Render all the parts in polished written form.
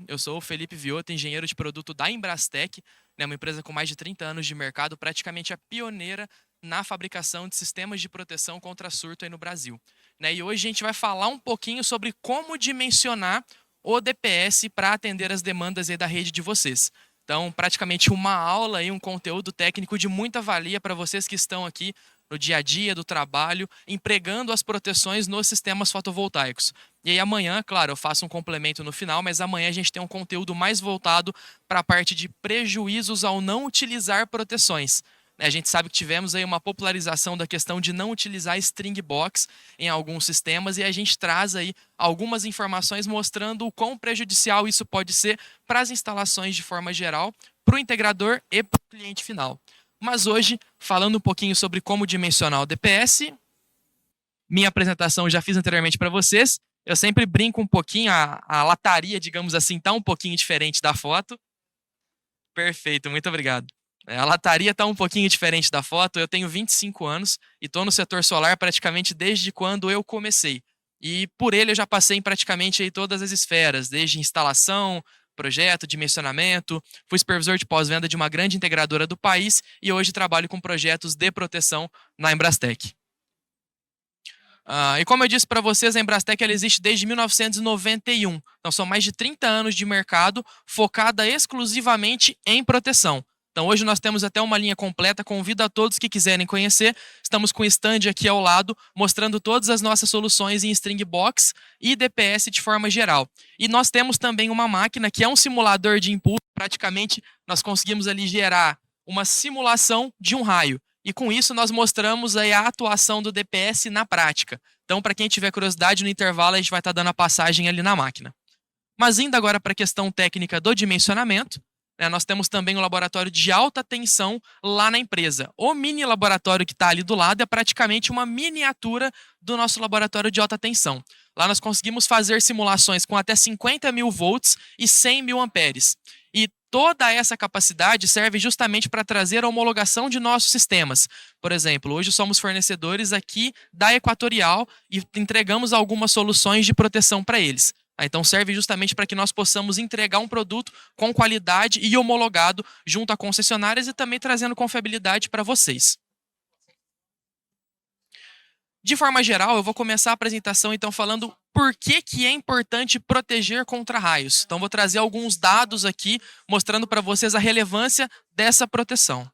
Eu sou o Felipe Vioto, engenheiro de produto da Embrastec, né, uma empresa com mais de 30 anos de mercado, praticamente a pioneira na fabricação de sistemas de proteção contra surto aí no Brasil. Né, e hoje a gente vai falar um pouquinho sobre como dimensionar o DPS para atender as demandas aí da rede de vocês. Então, praticamente uma aula e um conteúdo técnico de muita valia para vocês que estão aqui no dia a dia do trabalho, empregando as proteções nos sistemas fotovoltaicos. E aí amanhã, claro, eu faço um complemento no final, mas amanhã a gente tem um conteúdo mais voltado para a parte de prejuízos ao não utilizar proteções. A gente sabe que tivemos aí uma popularização da questão de não utilizar string box em alguns sistemas e a gente traz aí algumas informações mostrando o quão prejudicial isso pode ser para as instalações de forma geral, para o integrador e para o cliente final. Mas hoje, falando um pouquinho sobre como dimensionar o DPS, minha apresentação eu já fiz anteriormente para vocês. Eu sempre brinco um pouquinho, a lataria, digamos assim, está um pouquinho diferente da foto. Perfeito, muito obrigado. A lataria está um pouquinho diferente da foto. Eu tenho 25 anos e estou no setor solar praticamente desde quando eu comecei. E por ele eu já passei em praticamente aí todas as esferas, desde instalação, projeto, dimensionamento. Fui supervisor de pós-venda de uma grande integradora do país e hoje trabalho com projetos de proteção na Embrastec. E como eu disse para vocês, a Embrastec ela existe desde 1991. Então são mais de 30 anos de mercado focada exclusivamente em proteção. Então hoje nós temos até uma linha completa, convido a todos que quiserem conhecer. Estamos com o stand aqui ao lado, mostrando todas as nossas soluções em string box e DPS de forma geral. E nós temos também uma máquina que é um simulador de impulso, praticamente nós conseguimos ali gerar uma simulação de um raio. E com isso nós mostramos aí a atuação do DPS na prática. Então, para quem tiver curiosidade, no intervalo a gente vai estar dando a passagem ali na máquina. Mas indo agora para a questão técnica do dimensionamento, né, nós temos também um laboratório de alta tensão lá na empresa. O mini laboratório que está ali do lado é praticamente uma miniatura do nosso laboratório de alta tensão. Lá nós conseguimos fazer simulações com até 50 mil volts e 100 mil amperes. E toda essa capacidade serve justamente para trazer a homologação de nossos sistemas. Por exemplo, hoje somos fornecedores aqui da Equatorial e entregamos algumas soluções de proteção para eles. Então serve justamente para que nós possamos entregar um produto com qualidade e homologado junto a concessionárias e também trazendo confiabilidade para vocês. De forma geral, eu vou começar a apresentação então falando por que é importante proteger contra raios. Então vou trazer alguns dados aqui mostrando para vocês a relevância dessa proteção.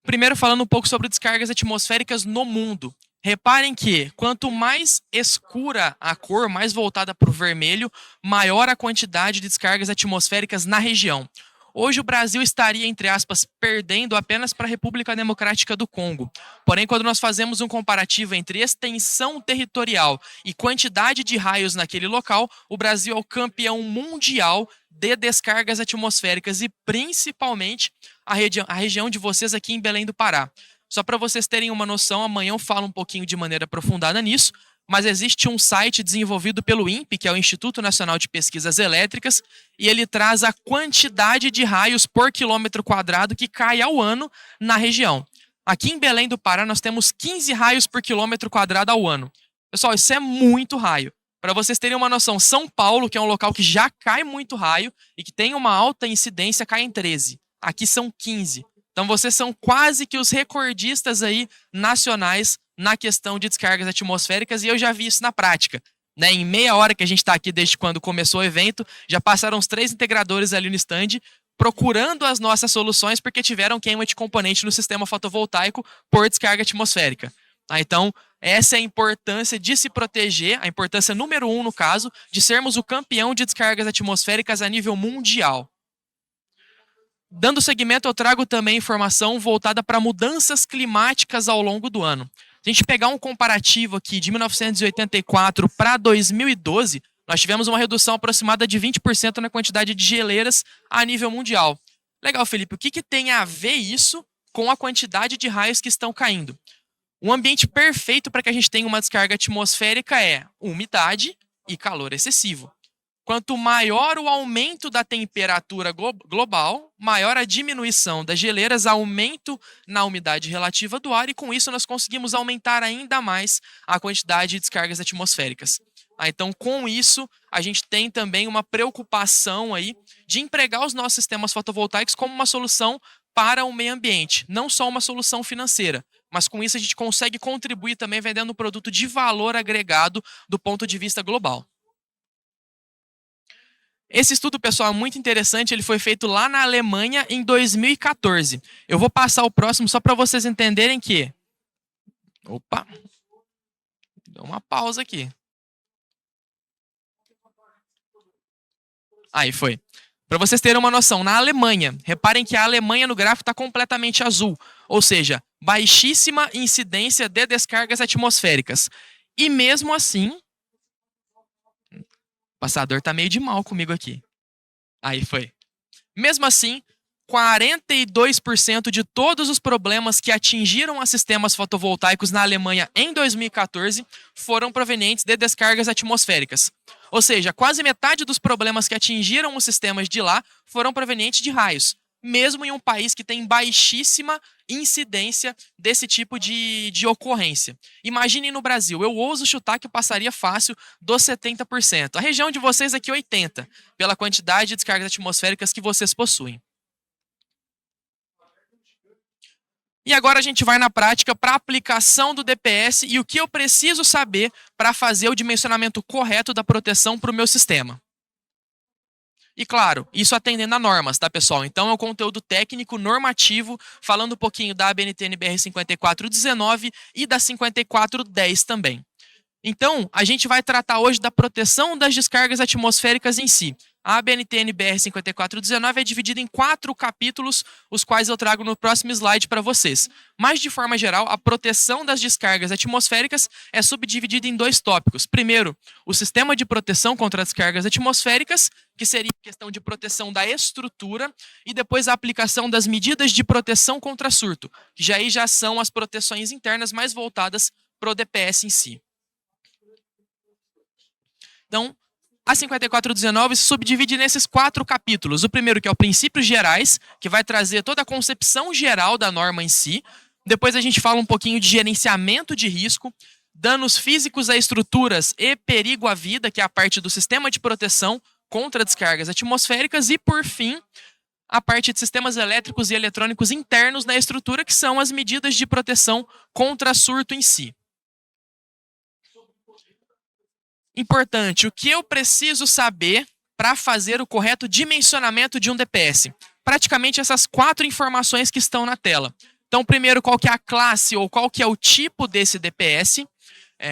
Primeiro falando um pouco sobre descargas atmosféricas no mundo. Reparem que quanto mais escura a cor, mais voltada para o vermelho, maior a quantidade de descargas atmosféricas na região. Hoje o Brasil estaria, entre aspas, perdendo apenas para a República Democrática do Congo. Porém, quando nós fazemos um comparativo entre extensão territorial e quantidade de raios naquele local, o Brasil é o campeão mundial de descargas atmosféricas e principalmente a região de vocês aqui em Belém do Pará. Só para vocês terem uma noção, amanhã eu falo um pouquinho de maneira aprofundada nisso, mas existe um site desenvolvido pelo INPE, que é o Instituto Nacional de Pesquisas Elétricas, e ele traz a quantidade de raios por quilômetro quadrado que cai ao ano na região. Aqui em Belém do Pará nós temos 15 raios por quilômetro quadrado ao ano. Pessoal, isso é muito raio. Para vocês terem uma noção, São Paulo, que é um local que já cai muito raio e que tem uma alta incidência, cai em 13. Aqui são 15. Então vocês são quase que os recordistas aí nacionais na questão de descargas atmosféricas e eu já vi isso na prática. Né? Em meia hora que a gente está aqui desde quando começou o evento, já passaram os 3 integradores ali no stand procurando as nossas soluções porque tiveram queima de componente no sistema fotovoltaico por descarga atmosférica. Tá? Então, essa é a importância de se proteger, a importância número 1 no caso, de sermos o campeão de descargas atmosféricas a nível mundial. Dando seguimento, eu trago também informação voltada para mudanças climáticas ao longo do ano. Se a gente pegar um comparativo aqui de 1984 para 2012, nós tivemos uma redução aproximada de 20% na quantidade de geleiras a nível mundial. Legal, Felipe, o que tem a ver isso com a quantidade de raios que estão caindo? Um ambiente perfeito para que a gente tenha uma descarga atmosférica é umidade e calor excessivo. Quanto maior o aumento da temperatura global, maior a diminuição das geleiras, aumento na umidade relativa do ar e com isso nós conseguimos aumentar ainda mais a quantidade de descargas atmosféricas. Então, com isso, a gente tem também uma preocupação aí de empregar os nossos sistemas fotovoltaicos como uma solução para o meio ambiente, não só uma solução financeira. Mas com isso a gente consegue contribuir também vendendo um produto de valor agregado do ponto de vista global. Esse estudo, pessoal, é muito interessante. Ele foi feito lá na Alemanha em 2014. Eu vou passar o próximo só para vocês entenderem que... Opa! Deu uma pausa aqui. Aí foi. Para vocês terem uma noção, na Alemanha, reparem que a Alemanha no gráfico está completamente azul, ou seja, baixíssima incidência de descargas atmosféricas. E mesmo assim, o passador está meio de mal comigo aqui. Aí foi. Mesmo assim, 42% de todos os problemas que atingiram os sistemas fotovoltaicos na Alemanha em 2014 foram provenientes de descargas atmosféricas. Ou seja, quase metade dos problemas que atingiram os sistemas de lá foram provenientes de raios, mesmo em um país que tem baixíssima incidência desse tipo de ocorrência. Imaginem no Brasil, eu ouso chutar que passaria fácil dos 70%. A região de vocês aqui 80%, pela quantidade de descargas atmosféricas que vocês possuem. E agora a gente vai na prática para a aplicação do DPS e o que eu preciso saber para fazer o dimensionamento correto da proteção para o meu sistema. E claro, isso atendendo a normas, tá, pessoal? Então é um conteúdo técnico normativo, falando um pouquinho da ABNT NBR 5419 e da 5410 também. Então, a gente vai tratar hoje da proteção das descargas atmosféricas em si. A ABNT NBR 5419 é dividida em 4 capítulos, os quais eu trago no próximo slide para vocês. Mas, de forma geral, a proteção das descargas atmosféricas é subdividida em 2 tópicos. Primeiro, o sistema de proteção contra as descargas atmosféricas, que seria a questão de proteção da estrutura, e depois a aplicação das medidas de proteção contra surto, que já são as proteções internas mais voltadas para o DPS em si. Então, a 5419 se subdivide nesses 4 capítulos. O primeiro, que é o Princípios Gerais, que vai trazer toda a concepção geral da norma em si. Depois a gente fala um pouquinho de gerenciamento de risco, danos físicos a estruturas e perigo à vida, que é a parte do sistema de proteção contra descargas atmosféricas. E, por fim, a parte de sistemas elétricos e eletrônicos internos na estrutura, que são as medidas de proteção contra surto em si. Importante, o que eu preciso saber para fazer o correto dimensionamento de um DPS? Praticamente essas 4 informações que estão na tela. Então, primeiro, qual que é a classe ou qual que é o tipo desse DPS,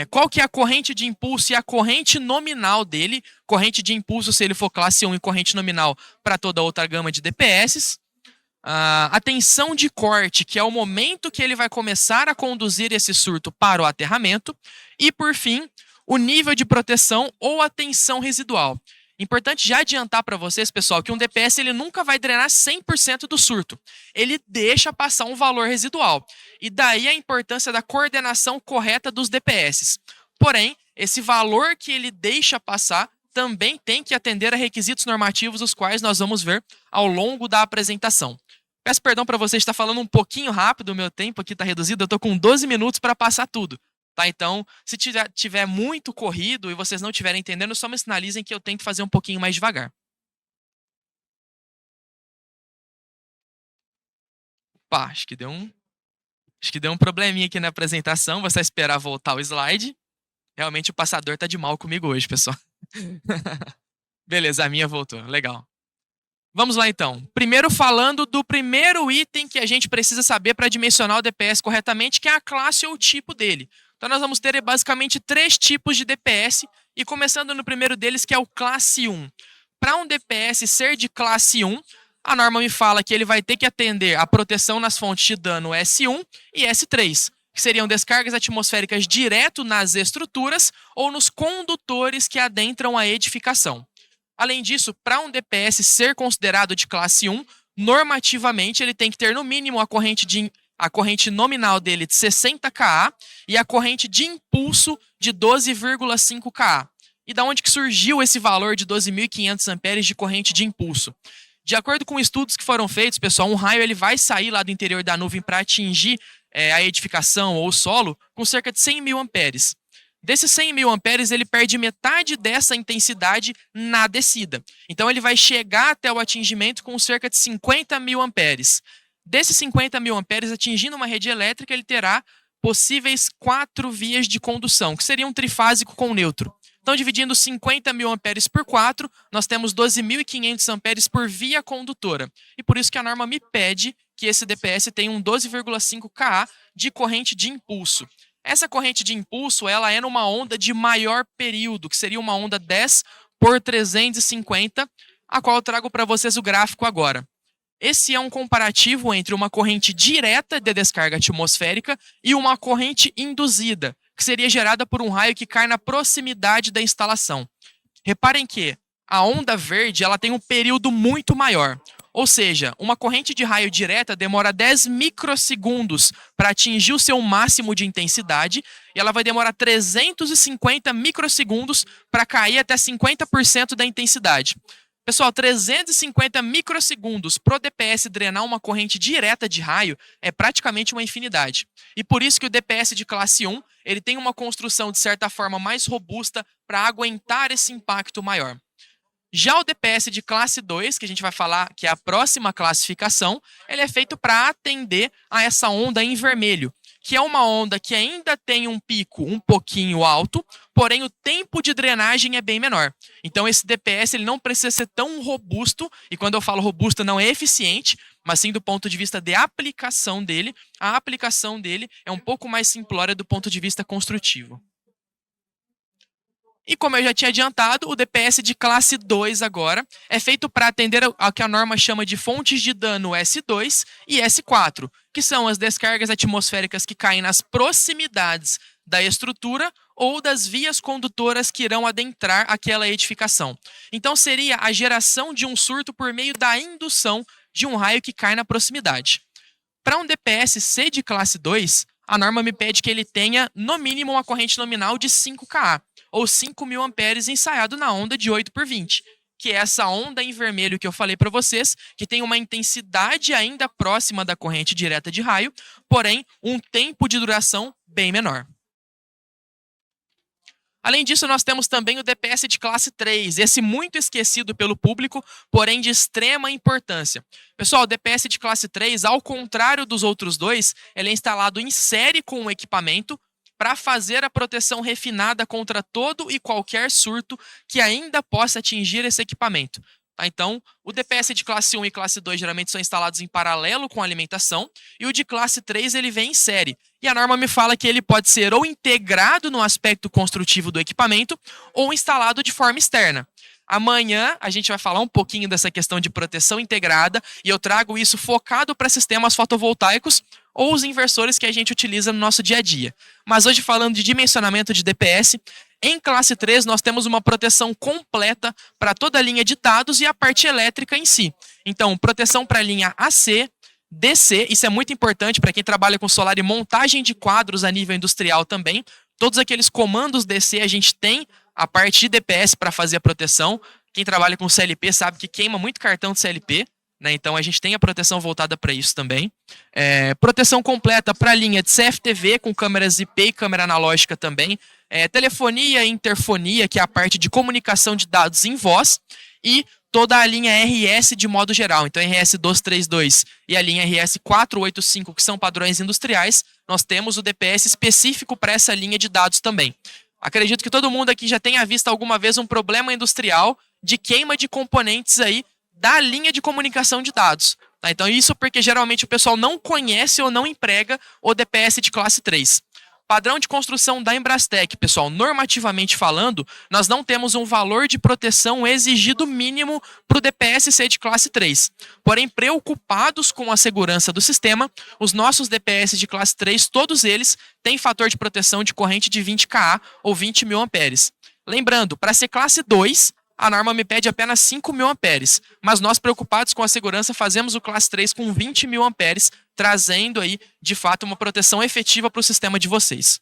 qual que é a corrente de impulso e a corrente nominal dele, corrente de impulso se ele for classe 1 e corrente nominal para toda outra gama de DPS, a tensão de corte, que é o momento que ele vai começar a conduzir esse surto para o aterramento, e, por fim, o nível de proteção ou a tensão residual. Importante já adiantar para vocês, pessoal, que um DPS ele nunca vai drenar 100% do surto. Ele deixa passar um valor residual. E daí a importância da coordenação correta dos DPS. Porém, esse valor que ele deixa passar também tem que atender a requisitos normativos, os quais nós vamos ver ao longo da apresentação. Peço perdão para vocês estar falando um pouquinho rápido, o meu tempo aqui está reduzido, eu estou com 12 minutos para passar tudo. Tá, então, se tiver muito corrido e vocês não estiverem entendendo, só me sinalizem que eu tento fazer um pouquinho mais devagar. Opa, acho que deu um probleminha aqui na apresentação. Vou só esperar voltar o slide. Realmente o passador tá de mal comigo hoje, pessoal. Beleza, a minha voltou. Legal. Vamos lá, então. Primeiro falando do primeiro item que a gente precisa saber para dimensionar o DPS corretamente, que é a classe ou o tipo dele. Então, nós vamos ter basicamente 3 tipos de DPS, e começando no primeiro deles, que é o classe 1. Para um DPS ser de classe 1, a norma me fala que ele vai ter que atender a proteção nas fontes de dano S1 e S3, que seriam descargas atmosféricas direto nas estruturas ou nos condutores que adentram a edificação. Além disso, para um DPS ser considerado de classe 1, normativamente ele tem que ter no mínimo a corrente nominal dele de 60 kA e a corrente de impulso de 12,5 kA. E da onde que surgiu esse valor de 12.500 amperes de corrente de impulso? De acordo com estudos que foram feitos, pessoal, um raio ele vai sair lá do interior da nuvem para atingir a edificação ou o solo com cerca de 100.000 amperes. Desses 100 mil amperes, ele perde metade dessa intensidade na descida. Então, ele vai chegar até o atingimento com cerca de 50 mil amperes. Desses 50 mil amperes, atingindo uma rede elétrica, ele terá possíveis 4 vias de condução, que seria um trifásico com neutro. Então, dividindo 50 mil amperes por 4, nós temos 12.500 amperes por via condutora. E por isso que a norma me pede que esse DPS tenha um 12,5 kA de corrente de impulso. Essa corrente de impulso, ela é numa onda de maior período, que seria uma onda 10 por 350, a qual eu trago para vocês o gráfico agora. Esse é um comparativo entre uma corrente direta de descarga atmosférica e uma corrente induzida, que seria gerada por um raio que cai na proximidade da instalação. Reparem que a onda verde ela tem um período muito maior. Ou seja, uma corrente de raio direta demora 10 microsegundos para atingir o seu máximo de intensidade e ela vai demorar 350 microsegundos para cair até 50% da intensidade. Pessoal, 350 microsegundos para o DPS drenar uma corrente direta de raio é praticamente uma infinidade. E por isso que o DPS de classe 1 ele tem uma construção, de certa forma, mais robusta para aguentar esse impacto maior. Já o DPS de classe 2, que a gente vai falar que é a próxima classificação, ele é feito para atender a essa onda em vermelho, que é uma onda que ainda tem um pico um pouquinho alto, porém o tempo de drenagem é bem menor. Então esse DPS ele não precisa ser tão robusto, e quando eu falo robusto não é eficiente, mas sim do ponto de vista de aplicação dele, a aplicação dele é um pouco mais simplória do ponto de vista construtivo. E como eu já tinha adiantado, o DPS de classe 2 agora é feito para atender ao que a norma chama de fontes de dano S2 e S4, que são as descargas atmosféricas que caem nas proximidades da estrutura ou das vias condutoras que irão adentrar aquela edificação. Então seria a geração de um surto por meio da indução de um raio que cai na proximidade. Para um DPS C de classe 2, a norma me pede que ele tenha, no mínimo, uma corrente nominal de 5 kA, ou 5.000 amperes ensaiado na onda de 8 por 20, que é essa onda em vermelho que eu falei para vocês, que tem uma intensidade ainda próxima da corrente direta de raio, porém, um tempo de duração bem menor. Além disso, nós temos também o DPS de classe 3, esse muito esquecido pelo público, porém de extrema importância. Pessoal, o DPS de classe 3, ao contrário dos outros dois, ele é instalado em série com o equipamento para fazer a proteção refinada contra todo e qualquer surto que ainda possa atingir esse equipamento. Então, o DPS de classe 1 e classe 2 geralmente são instalados em paralelo com a alimentação, e o de classe 3 ele vem em série. E a norma me fala que ele pode ser ou integrado no aspecto construtivo do equipamento, ou instalado de forma externa. Amanhã a gente vai falar um pouquinho dessa questão de proteção integrada, e eu trago isso focado para sistemas fotovoltaicos ou os inversores que a gente utiliza no nosso dia a dia. Mas hoje, falando de dimensionamento de DPS, em classe 3 nós temos uma proteção completa para toda a linha de dados e a parte elétrica em si. Então, proteção para a linha AC, DC, isso é muito importante para quem trabalha com solar e montagem de quadros a nível industrial também. Todos aqueles comandos DC a gente tem a parte de DPS para fazer a proteção. Quem trabalha com CLP sabe que queima muito cartão de CLP. Né? Então a gente tem a proteção voltada para isso também. Proteção completa para a linha de CFTV com câmeras IP e câmera analógica também. Telefonia e interfonia, que é a parte de comunicação de dados em voz. E toda a linha RS de modo geral. Então RS 232 e a linha RS 485, que são padrões industriais, nós temos o DPS específico para essa linha de dados também. Acredito que todo mundo aqui já tenha visto alguma vez um problema industrial de queima de componentes aí da linha de comunicação de dados. Tá? Então isso porque geralmente o pessoal não conhece ou não emprega o DPS de classe 3. Padrão de construção da Embrastec, pessoal, normativamente falando, nós não temos um valor de proteção exigido mínimo para o DPS-C de classe 3. Porém, preocupados com a segurança do sistema, os nossos DPS de classe 3, todos eles, têm fator de proteção de corrente de 20 kA ou 20.000 amperes. Lembrando, para ser classe 2, a norma me pede apenas 5.000 amperes, mas nós, preocupados com a segurança, fazemos o classe 3 com 20.000 amperes, trazendo aí, de fato, uma proteção efetiva para o sistema de vocês.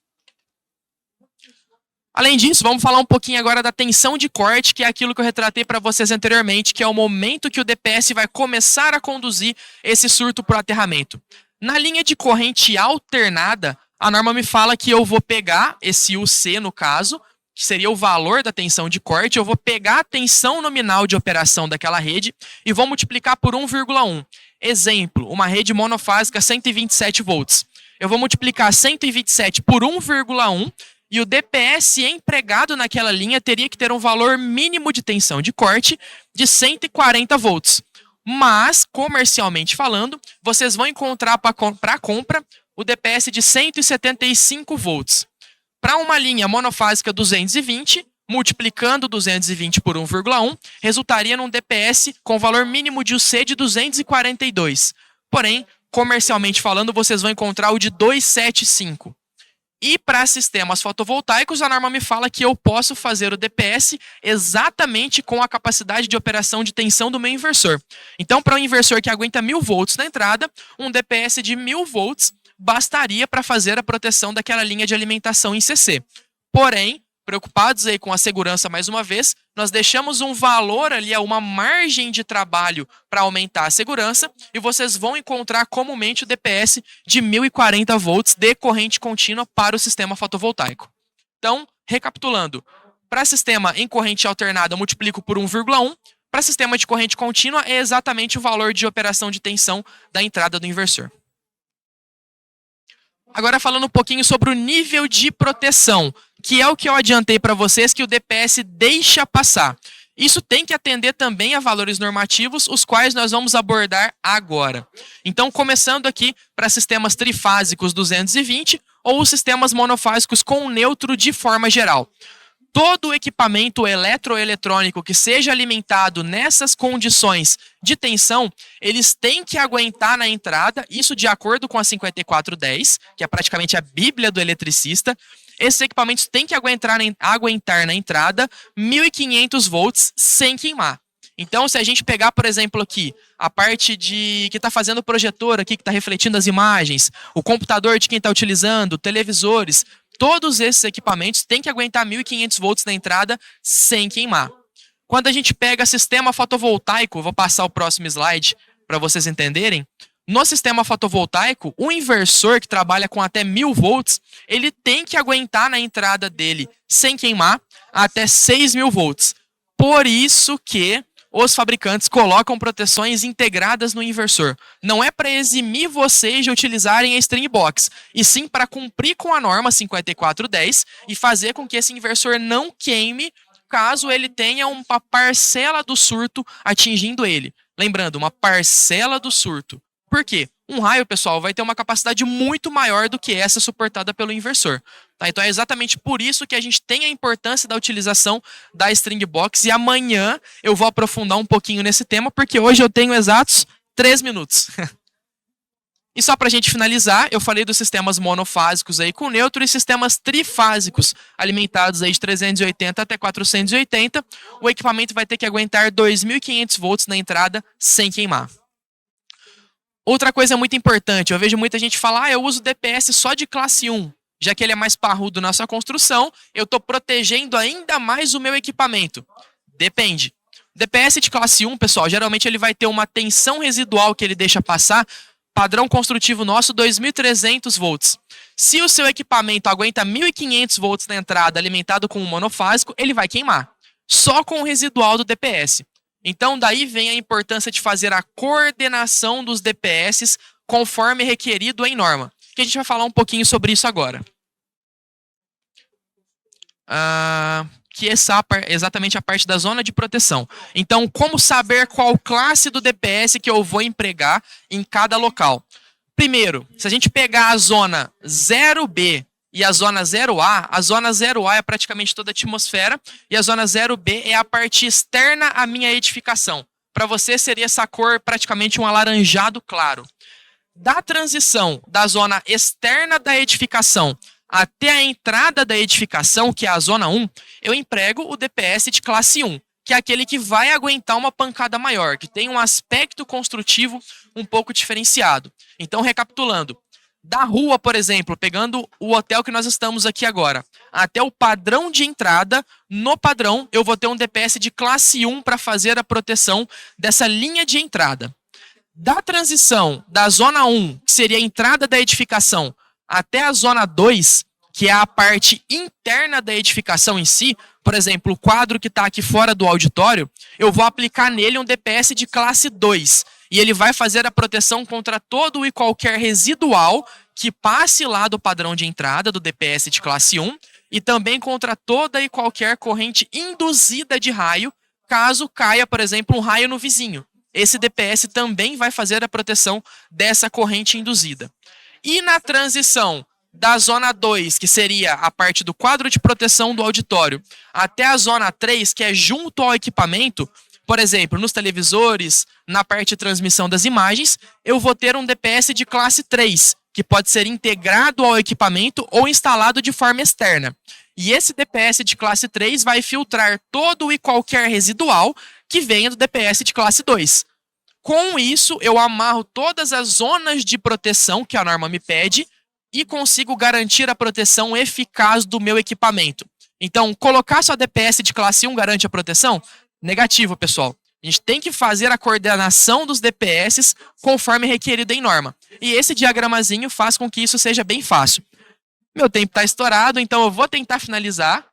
Além disso, vamos falar um pouquinho agora da tensão de corte, que é aquilo que eu retratei para vocês anteriormente, que é o momento que o DPS vai começar a conduzir esse surto para o aterramento. Na linha de corrente alternada, A norma me fala que eu vou pegar esse UC, no caso, que seria o valor da tensão de corte, eu vou pegar a tensão nominal de operação daquela rede e vou multiplicar por 1,1. Exemplo, uma rede monofásica 127 volts. Eu vou multiplicar 127 por 1,1 e o DPS empregado naquela linha teria que ter um valor mínimo de tensão de corte de 140 volts. Mas, comercialmente falando, vocês vão encontrar para a compra o DPS de 175 volts. Para uma linha monofásica 220, multiplicando 220 por 1,1, resultaria num DPS com valor mínimo de UC de 242. Porém, comercialmente falando, vocês vão encontrar o de 275. E para sistemas fotovoltaicos, a norma me fala que eu posso fazer o DPS exatamente com a capacidade de operação de tensão do meu inversor. Então, para um inversor que aguenta 1000 volts na entrada, um DPS de 1000 volts bastaria para fazer a proteção daquela linha de alimentação em CC. Porém, preocupados aí com a segurança mais uma vez, nós deixamos um valor ali, uma margem de trabalho para aumentar a segurança e vocês vão encontrar comumente o DPS de 1040 volts de corrente contínua para o sistema fotovoltaico. Então, recapitulando, para sistema em corrente alternada eu multiplico por 1,1, para sistema de corrente contínua é exatamente o valor de operação de tensão da entrada do inversor. Agora falando um pouquinho sobre o nível de proteção, que é o que eu adiantei para vocês que o DPS deixa passar. Isso tem que atender também a valores normativos, os quais nós vamos abordar agora. Então, começando aqui para sistemas trifásicos 220 ou os sistemas monofásicos com neutro de forma geral. Todo equipamento eletroeletrônico que seja alimentado nessas condições de tensão, eles têm que aguentar na entrada, isso de acordo com a 5410, que é praticamente a bíblia do eletricista. Esses equipamentos têm que aguentar na entrada 1500 volts sem queimar. Então, se a gente pegar, por exemplo, aqui, a parte que está fazendo o projetor aqui, que está refletindo as imagens, o computador de quem está utilizando, televisores, todos esses equipamentos têm que aguentar 1500 volts na entrada sem queimar. Quando a gente pega sistema fotovoltaico, vou passar o próximo slide para vocês entenderem. No sistema fotovoltaico, o inversor que trabalha com até 1000 volts, ele tem que aguentar na entrada dele sem queimar até 6000 volts. Por isso que os fabricantes colocam proteções integradas no inversor. Não é para eximir vocês de utilizarem a string box, e sim para cumprir com a norma 5410 e fazer com que esse inversor não queime caso ele tenha uma parcela do surto atingindo ele. Lembrando, uma parcela do surto. Por quê? Um raio, pessoal, vai ter uma capacidade muito maior do que essa suportada pelo inversor. Tá? Então é exatamente por isso que a gente tem a importância da utilização da string box. E amanhã eu vou aprofundar um pouquinho nesse tema, porque hoje eu tenho exatos 3 minutos. E só para a gente finalizar, eu falei dos sistemas monofásicos aí com neutro e sistemas trifásicos, alimentados aí de 380 até 480. O equipamento vai ter que aguentar 2500 volts na entrada sem queimar. Outra coisa muito importante, eu vejo muita gente falar, eu uso DPS só de classe 1, já que ele é mais parrudo na sua construção, eu estou protegendo ainda mais o meu equipamento. Depende. DPS de classe 1, pessoal, geralmente ele vai ter uma tensão residual que ele deixa passar, padrão construtivo nosso, 2300 volts. Se o seu equipamento aguenta 1500 volts na entrada alimentado com um monofásico, ele vai queimar, só com o residual do DPS. Então, daí vem a importância de fazer a coordenação dos DPS conforme requerido em norma. Que a gente vai falar um pouquinho sobre isso agora. Que essa é exatamente a parte da zona de proteção. Então, como saber qual classe do DPS que eu vou empregar em cada local? Primeiro, se a gente pegar a zona 0B e a zona 0A, a zona 0A é praticamente toda a atmosfera e a zona 0B é a parte externa à minha edificação. Para você seria essa cor praticamente um alaranjado claro. Da transição da zona externa da edificação até a entrada da edificação, que é a zona 1, eu emprego o DPS de classe 1, que é aquele que vai aguentar uma pancada maior, que tem um aspecto construtivo um pouco diferenciado. Então, recapitulando, da rua, por exemplo, pegando o hotel que nós estamos aqui agora, até o padrão de entrada, no padrão eu vou ter um DPS de classe 1 para fazer a proteção dessa linha de entrada. Da transição da zona 1, que seria a entrada da edificação, até a zona 2, que é a parte interna da edificação em si, por exemplo, o quadro que está aqui fora do auditório, eu vou aplicar nele um DPS de classe 2. E ele vai fazer a proteção contra todo e qualquer residual que passe lá do padrão de entrada do DPS de classe 1 e também contra toda e qualquer corrente induzida de raio, caso caia, por exemplo, um raio no vizinho. Esse DPS também vai fazer a proteção dessa corrente induzida. E na transição da zona 2, que seria a parte do quadro de proteção do auditório, até a zona 3, que é junto ao equipamento, por exemplo, nos televisores, na parte de transmissão das imagens, eu vou ter um DPS de classe 3, que pode ser integrado ao equipamento ou instalado de forma externa. E esse DPS de classe 3 vai filtrar todo e qualquer residual que venha do DPS de classe 2. Com isso, eu amarro todas as zonas de proteção que a norma me pede e consigo garantir a proteção eficaz do meu equipamento. Então, colocar só DPS de classe 1 garante a proteção? Negativo, pessoal. A gente tem que fazer a coordenação dos DPS conforme requerido em norma. E esse diagramazinho faz com que isso seja bem fácil. Meu tempo está estourado, então eu vou tentar finalizar.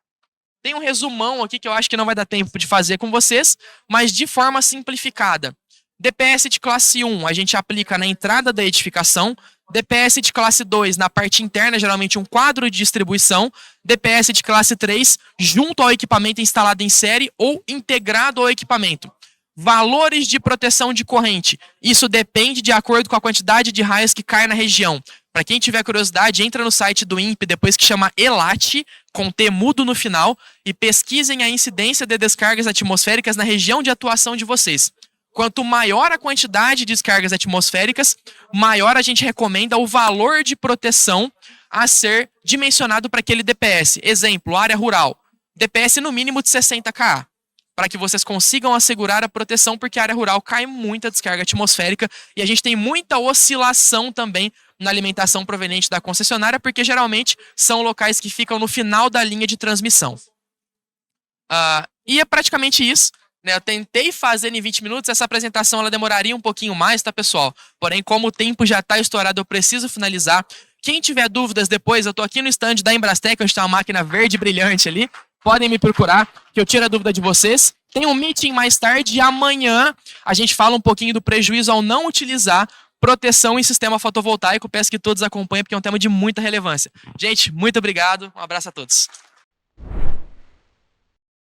Tem um resumão aqui que eu acho que não vai dar tempo de fazer com vocês, mas de forma simplificada. DPS de classe 1 a gente aplica na entrada da edificação, DPS de classe 2 na parte interna, geralmente um quadro de distribuição, DPS de classe 3 junto ao equipamento instalado em série ou integrado ao equipamento. Valores de proteção de corrente. Isso depende de acordo com a quantidade de raios que cai na região. Para quem tiver curiosidade, entra no site do INPE, depois que chama ELAT, com T mudo no final, e pesquisem a incidência de descargas atmosféricas na região de atuação de vocês. Quanto maior a quantidade de descargas atmosféricas, maior a gente recomenda o valor de proteção a ser dimensionado para aquele DPS. Exemplo, área rural. DPS no mínimo de 60 kA. Para que vocês consigam assegurar a proteção, porque a área rural cai muita descarga atmosférica e a gente tem muita oscilação também na alimentação proveniente da concessionária, porque geralmente são locais que ficam no final da linha de transmissão. E é praticamente isso. Eu tentei fazer em 20 minutos, essa apresentação ela demoraria um pouquinho mais, tá, pessoal? Porém, como o tempo já está estourado, eu preciso finalizar. Quem tiver dúvidas depois, eu estou aqui no stand da Embrastec, onde está uma máquina verde brilhante ali. Podem me procurar, que eu tiro a dúvida de vocês. Tem um meeting mais tarde e amanhã a gente fala um pouquinho do prejuízo ao não utilizar proteção em sistema fotovoltaico. Peço que todos acompanhem, porque é um tema de muita relevância. Gente, muito obrigado. Um abraço a todos.